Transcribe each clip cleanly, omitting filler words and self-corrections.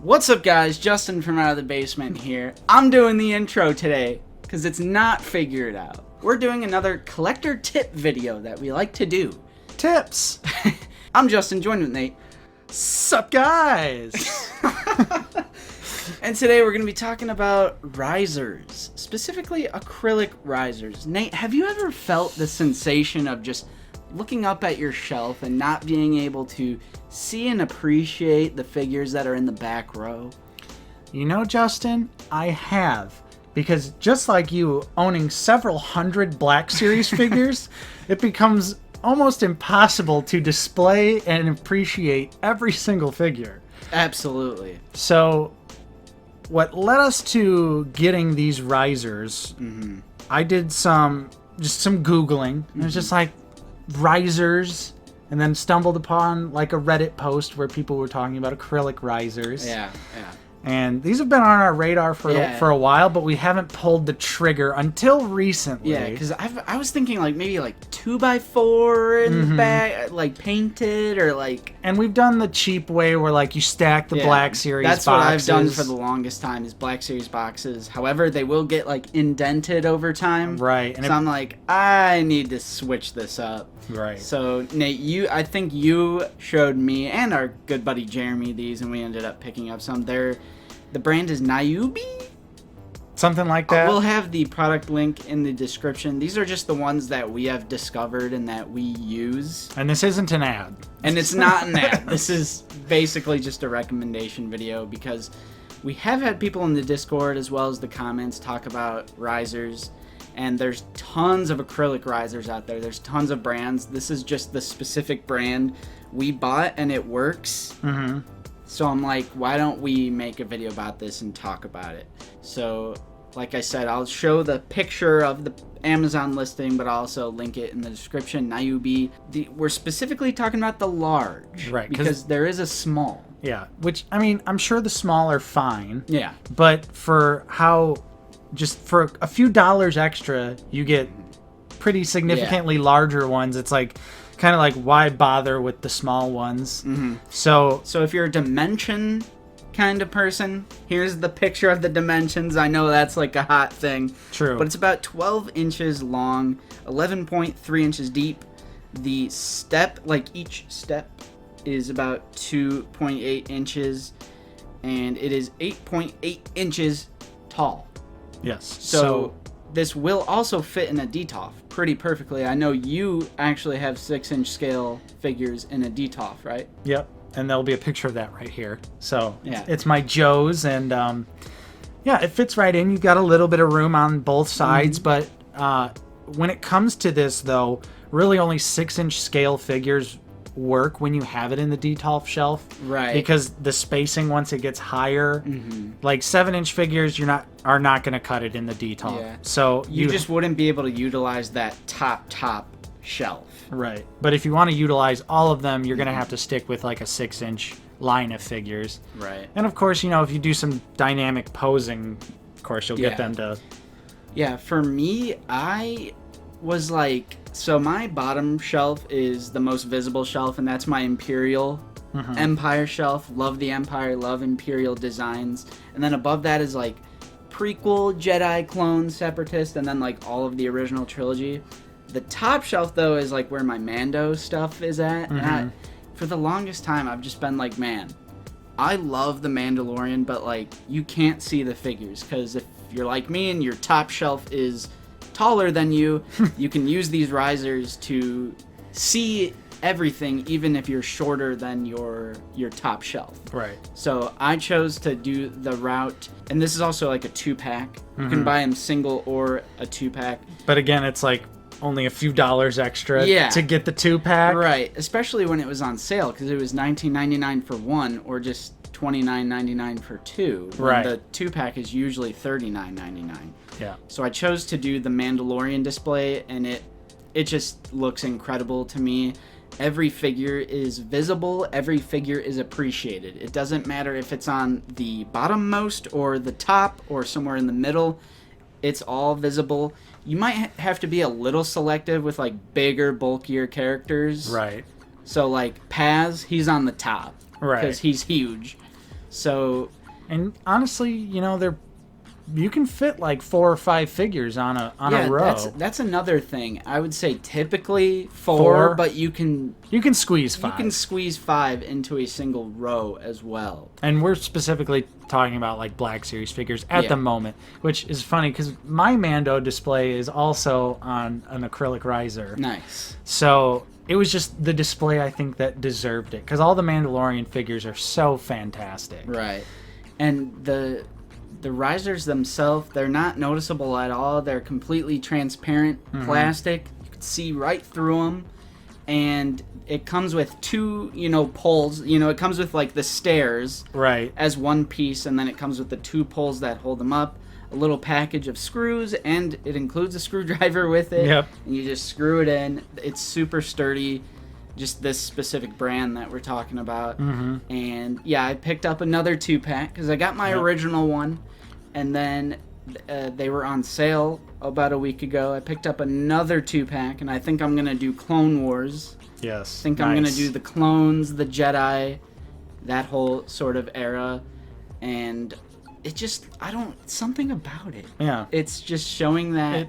What's up, guys? Justin from Out of the Basement here. I'm doing the intro today because it's not figured out. We're doing another collector tip video that we like to do. Tips! I'm Justin, joined with Nate. Sup, guys? And today we're going to be talking about risers, specifically acrylic risers. Nate, have you ever felt the sensation of just looking up at your shelf and not being able to see and appreciate the figures that are in the back row? You know, Justin, I have. Because just like you owning several hundred Black Series figures, it becomes almost impossible to display and appreciate every single figure. Absolutely. So, what led us to getting these risers, I did some Googling. It was just like, risers, and then stumbled upon like a Reddit post where people were talking about acrylic risers. Yeah. And these have been on our radar for a while, but we haven't pulled the trigger until recently. Yeah, because I was thinking like maybe like 2x4 in the back, like painted or like. And we've done the cheap way where like you stack the Black Series That's boxes. what I've done for the longest time is Black Series boxes. However, they will get like indented over time. Right. And so I'm like, I need to switch this up. Right. So Nate, I think you showed me and our good buddy Jeremy these, and we ended up picking up some. The brand is Nayubi? Something like that. We'll have the product link in the description. These are just the ones that we have discovered and that we use. And this isn't an ad. And it's not an ad. This is basically just a recommendation video because we have had people in the Discord as well as the comments talk about risers. And there's tons of acrylic risers out there. There's tons of brands. This is just the specific brand we bought and it works. Mm-hmm. So I'm like, why don't we make a video about this and talk about it? So, like I said, I'll show the picture of the Amazon listing, but I'll also link it in the description. Nayubi. We're specifically talking about the large. Right. Because there is a small. Yeah. Which, I mean, I'm sure the small are fine. Yeah. But for a few dollars extra, you get pretty significantly larger ones. It's like, kind of like, why bother with the small ones? Mm-hmm. So if you're a dimension kind of person, here's the picture of the dimensions. I know that's like a hot thing. True. But it's about 12 inches long, 11.3 inches deep. The step, like each step, is about 2.8 inches, and it is 8.8 inches tall. Yes. So this will also fit in a DTOF pretty perfectly. I know you actually have 6-inch scale figures in a DTOF, right? Yep. And there'll be a picture of that right here. So yeah. It's my Joe's, and it fits right in. You've got a little bit of room on both sides, but when it comes to this, though, really only 6-inch scale figures work when you have it in the DTOF shelf, right? Because the spacing, once it gets higher, like 7-inch figures, are not going to cut it in the DTOF. Yeah. So you just wouldn't be able to utilize that top shelf. Right. But if you want to utilize all of them, you're going to have to stick with like a 6-inch line of figures. Right. And of course, if you do some dynamic posing, of course, you'll get them to. Yeah. For me, I was like, so my bottom shelf is the most visible shelf, and that's my Imperial Empire shelf. Love the Empire, love Imperial designs. And then above that is like prequel, Jedi, clone, Separatist, and then like all of the original trilogy. The top shelf, though, is like where my Mando stuff is at. And for the longest time, I've just been like, man, I love the Mandalorian, but like you can't see the figures, because if you're like me and your top shelf is taller than you, you can use these risers to see everything, even if you're shorter than your top shelf. Right. So I chose to do the route, and this is also like a 2-pack. You can buy them single or a 2-pack. But again, it's like only a few dollars extra to get the 2-pack. Right, especially when it was on sale, because it was $19.99 for one, or just $29.99 for two. Right. The 2-pack is usually $39.99. Yeah. So I chose to do the Mandalorian display, and it just looks incredible to me. Every figure is visible. Every figure is appreciated. It doesn't matter if it's on the bottommost or the top or somewhere in the middle. It's all visible. You might have to be a little selective with like bigger, bulkier characters. Right. So like Paz, he's on the top. Right. Because he's huge. So, and honestly, you know, you can fit like 4 or 5 figures on a row. That's another thing. I would say typically four, but you can squeeze 5. You can squeeze 5 into a single row as well. And we're specifically talking about like Black Series figures at the moment, which is funny because my Mando display is also on an acrylic riser. Nice. So it was just the display, I think, that deserved it, because all the Mandalorian figures are so fantastic. Right. And the risers themselves, they're not noticeable at all. They're completely transparent plastic. You can see right through them. And it comes with 2, poles. It comes with like the stairs as one piece, and then it comes with the 2 poles that hold them up. A little package of screws, and it includes a screwdriver with it. Yep. And you just screw it in. It's super sturdy. Just this specific brand that we're talking about. And yeah, I picked up another 2-pack because I got my original one, and then they were on sale about a week ago. I picked up another 2-pack, and I think I'm gonna do Clone Wars. Yes. I think I'm gonna do the clones, the Jedi, that whole sort of era, and it just something about it. Yeah. It's just showing that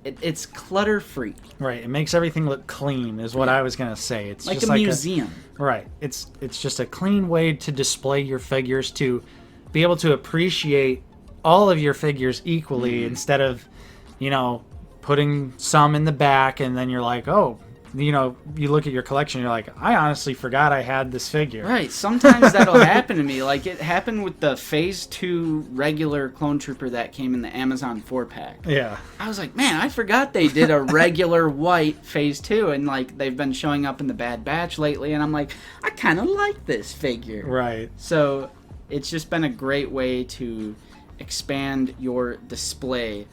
it's clutter free. Right. It makes everything look clean, is what I was gonna say. It's like just a museum. Right. It's just a clean way to display your figures, to be able to appreciate all of your figures equally, instead of, putting some in the back and then you're like, oh, you look at your collection, you're like, I honestly forgot I had this figure. Right. Sometimes that'll happen to me. Like, it happened with the Phase 2 regular Clone Trooper that came in the Amazon 4-pack. Yeah. I was like, man, I forgot they did a regular white Phase 2, and, like, they've been showing up in the Bad Batch lately, and I'm like, I kind of like this figure. Right. So, it's just been a great way to expand your display.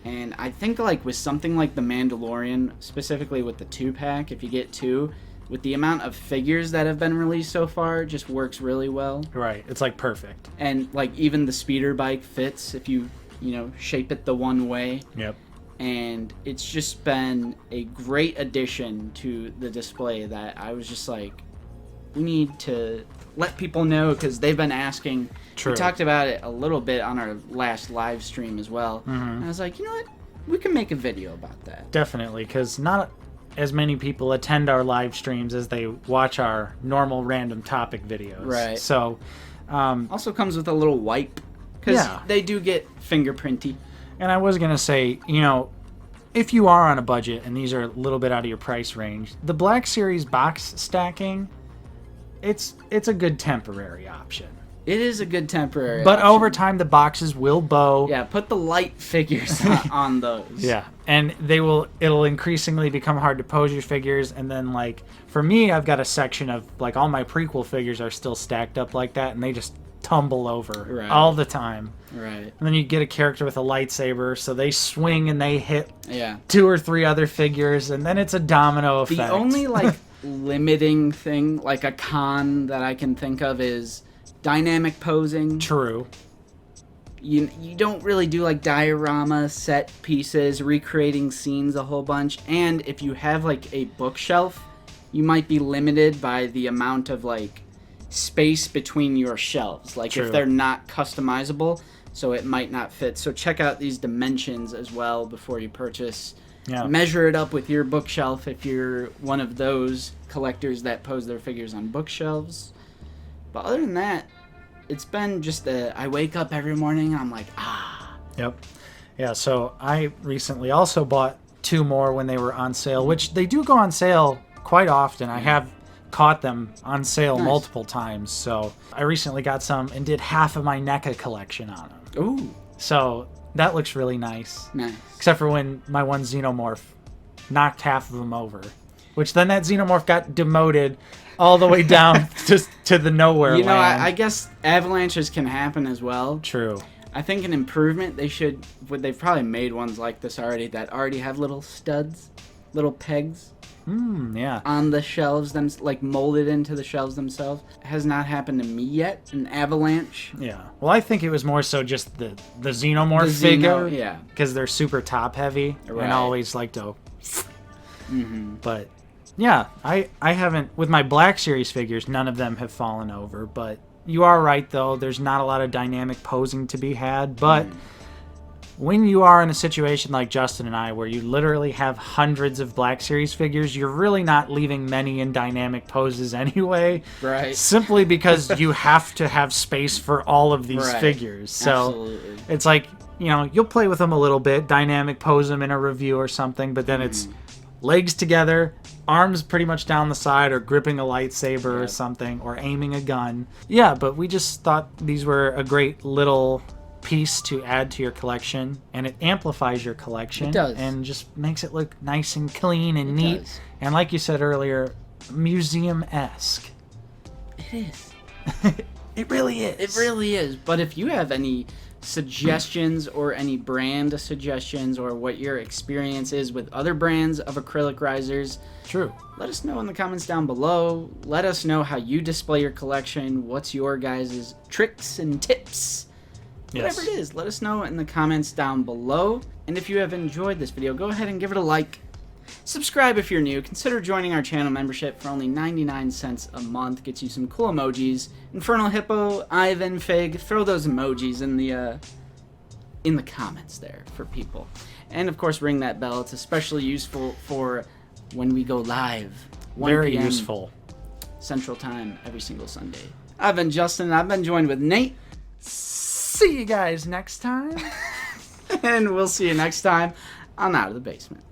And I think, like, with something like the Mandalorian, specifically with the 2-pack, if you get 2, with the amount of figures that have been released so far, it just works really well. Right. It's, like, perfect. And, like, even the speeder bike fits if you, shape it the one way. Yep. And it's just been a great addition to the display that I was just like, we need to let people know, because they've been asking. True. We talked about it a little bit on our last live stream as well. And I was like, you know what? We can make a video about that. Definitely, because not as many people attend our live streams as they watch our normal random topic videos. Right. So, also comes with a little wipe, because they do get fingerprinty. And I was going to say, if you are on a budget and these are a little bit out of your price range, the Black Series box stacking, it's a good temporary option. It is a good temporary But option. over time, the boxes will bow. Yeah, put the light figures on those. Yeah, and it'll increasingly become hard to pose your figures. And then, like, for me, I've got a section of, like, all my prequel figures are still stacked up like that, and they just tumble over all the time. Right. And then you get a character with a lightsaber, so they swing and they hit 2 or 3 other figures, and then it's a domino effect. The only, like, limiting thing, like a con that I can think of, is dynamic posing. True. You don't really do, like, diorama set pieces, recreating scenes a whole bunch. And if you have, like, a bookshelf, you might be limited by the amount of, like, space between your shelves. Like, if they're not customizable, so it might not fit. So check out these dimensions as well before you purchase. Yeah. Measure it up with your bookshelf if you're one of those collectors that pose their figures on bookshelves. But other than that, it's been just I wake up every morning and I'm like, Yep. Yeah, so I recently also bought 2 more when they were on sale, which they do go on sale quite often. I have caught them on sale multiple times. So I recently got some and did half of my NECA collection on them. Ooh. So that looks really nice. Nice. Except for when my one Xenomorph knocked half of them over. Which then that Xenomorph got demoted all the way down to the nowhere land. I guess avalanches can happen as well. True. I think an improvement, they've probably made ones like this already that already have little studs, little pegs. Yeah. On the shelves, like molded into the shelves themselves. It has not happened to me yet, an avalanche. Yeah. Well, I think it was more so just the Xenomorph figure. Yeah. Because they're super top heavy and always like to... But... yeah, I haven't, with my Black Series figures, none of them have fallen over, but, You are right, though. There's not a lot of dynamic posing to be had, but when you are in a situation like Justin and I, where you literally have hundreds of Black Series figures, you're really not leaving many in dynamic poses anyway. Right. Simply because you have to have space for all of these figures. So Absolutely. it's like, you know, you'll play with them a little bit, dynamic pose them in a review or something, but then it's legs together, arms pretty much down the side, or gripping a lightsaber or something, or aiming a gun. Yeah, but we just thought these were a great little piece to add to your collection, and it amplifies your collection. It does. And just makes it look nice and clean and neat. Does. And like you said earlier, museum-esque. It is. It really is. It really is. But if you have any suggestions or any brand suggestions or what your experience is with other brands of acrylic risers, True. let us know in the comments down below. Let us know how you display your collection. What's your guys' tricks and tips? Whatever it is, let us know in the comments down below. And if you have enjoyed this video, go ahead and give it a like. Subscribe if you're new. Consider joining our channel membership for only 99 cents a month. Gets you some cool emojis. Infernal Hippo, Ivan, Fig. Throw those emojis in the comments there for people. And of course, ring that bell. It's especially useful for when we go live. 1 Very p.m. useful. Central Time every single Sunday. I've been Justin, and I've been joined with Nate. See you guys next time. And we'll see you next time on Out of the Basement.